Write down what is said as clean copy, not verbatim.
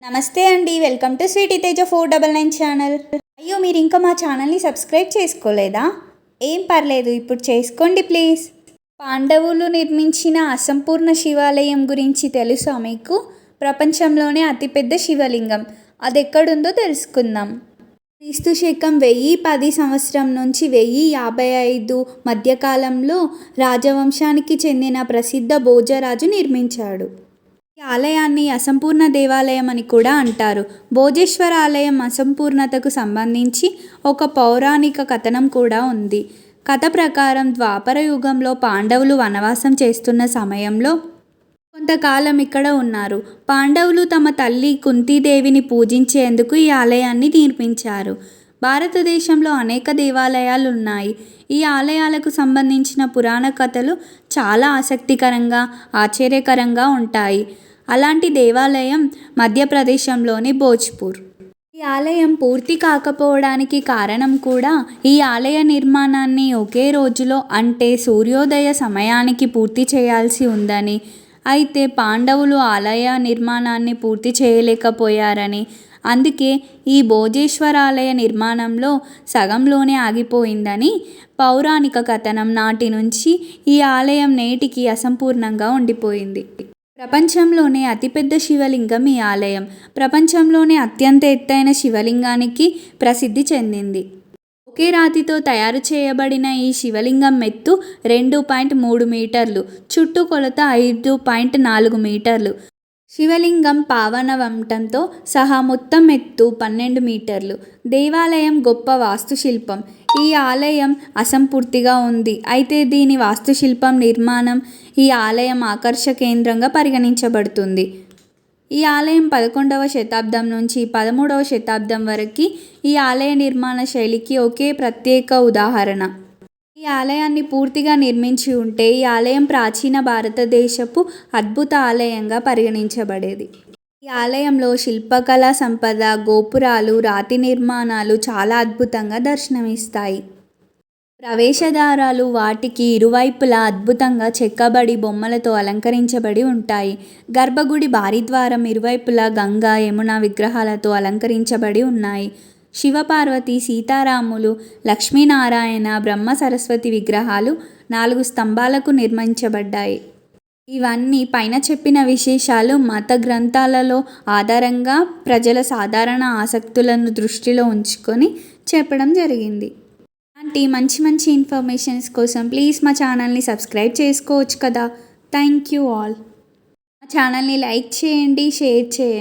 నమస్తే అండి, welcome to Sweety Teja 499 channel. అయ్యో, మీరు ఇంకా మా ఛానల్ని సబ్స్క్రైబ్ చేసుకోలేదా? ఏం పర్లేదు, ఇప్పుడు చేసుకోండి ప్లీజ్. పాండవులు నిర్మించిన అసంపూర్ణ శివాలయం గురించి తెలుసా మీకు? ప్రపంచంలోనే అతిపెద్ద శివలింగం. అది ఎక్కడుందో తెలుసుకుందాం. క్రీస్తు శకం 1010 సంవత్సరం నుంచి 1055 మధ్యకాలంలో రాజవంశానికి చెందిన ప్రసిద్ధ భోజరాజు నిర్మించాడు. ఈ ఆలయాన్ని అసంపూర్ణ దేవాలయం అని కూడా అంటారు. భోజేశ్వర ఆలయం అసంపూర్ణతకు సంబంధించి ఒక పౌరాణిక కథనం కూడా ఉంది. కథ ప్రకారం ద్వాపర యుగంలో పాండవులు వనవాసం చేస్తున్న సమయంలో కొంతకాలం ఇక్కడ ఉన్నారు. పాండవులు తమ తల్లి కుంతీదేవిని పూజించేందుకు ఈ ఆలయాన్ని నిర్మించారు. భారతదేశంలో అనేక దేవాలయాలు ఉన్నాయి. ఈ ఆలయాలకు సంబంధించిన పురాణ కథలు చాలా ఆసక్తికరంగా, ఆశ్చర్యకరంగా ఉంటాయి. అలాంటి దేవాలయం మధ్యప్రదేశంలోని భోజ్పూర్. ఈ ఆలయం పూర్తి కాకపోవడానికి కారణం కూడా ఈ ఆలయ నిర్మాణాన్ని ఒకే రోజులో, అంటే సూర్యోదయ సమయానికి పూర్తి చేయాల్సి ఉందని, అయితే పాండవులు ఆలయ నిర్మాణాన్ని పూర్తి చేయలేకపోయారని, అందుకే ఈ భోజేశ్వరాలయ నిర్మాణంలో సగంలోనే ఆగిపోయిందని పౌరాణిక కథనం. నాటి నుంచి ఈ ఆలయం నేటికి అసంపూర్ణంగా ఉండిపోయింది. ప్రపంచంలోనే అతిపెద్ద శివలింగం ఈ ఆలయం. ప్రపంచంలోనే అత్యంత ఎత్తైన శివలింగానికి ప్రసిద్ధి చెందింది. ఒకే రాతితో తయారు చేయబడిన ఈ శివలింగం ఎత్తు 2.3 మీటర్లు, చుట్టుకొలత 5.4 మీటర్లు. శివలింగం పావనవంతంతో సహా మొత్తం ఎత్తు 12 మీటర్లు. దేవాలయం గొప్ప వాస్తుశిల్పం. ఈ ఆలయం అసంపూర్తిగా ఉంది, అయితే దీని వాస్తుశిల్పం, నిర్మాణం ఈ ఆలయం ఆకర్ష కేంద్రంగా పరిగణించబడుతుంది. ఈ ఆలయం 11వ శతాబ్దం నుంచి 13వ శతాబ్దం వరకు ఈ ఆలయ నిర్మాణ శైలికి ఒకే ప్రత్యేక ఉదాహరణ. ఈ ఆలయాన్ని పూర్తిగా నిర్మించి ఉంటే ఈ ఆలయం ప్రాచీన భారతదేశపు అద్భుత ఆలయంగా పరిగణించబడేది. ఈ ఆలయంలో శిల్పకళా సంపద, గోపురాలు, రాతి నిర్మాణాలు చాలా అద్భుతంగా దర్శనమిస్తాయి. ప్రవేశద్వారాలు వాటికి ఇరువైపులా అద్భుతంగా చెక్కబడి బొమ్మలతో అలంకరించబడి ఉంటాయి. గర్భగుడి భారీ ద్వారం ఇరువైపులా గంగా, యమున విగ్రహాలతో అలంకరించబడి ఉన్నాయి. శివపార్వతి, సీతారాములు, లక్ష్మీనారాయణ, బ్రహ్మ సరస్వతి విగ్రహాలు 4 స్తంభాలకు నిర్మించబడ్డాయి. ఇవన్నీ పైన చెప్పిన విశేషాలు మత గ్రంథాలలో ఆధారంగా ప్రజల సాధారణ ఆసక్తులను దృష్టిలో ఉంచుకొని చెప్పడం జరిగింది. ఇలాంటి మంచి ఇన్ఫర్మేషన్స్ కోసం ప్లీజ్ మా ఛానల్ని సబ్స్క్రైబ్ చేసుకోవచ్చు కదా. Thank you all. మా ఛానల్ని లైక్ చేయండి, షేర్ చేయండి.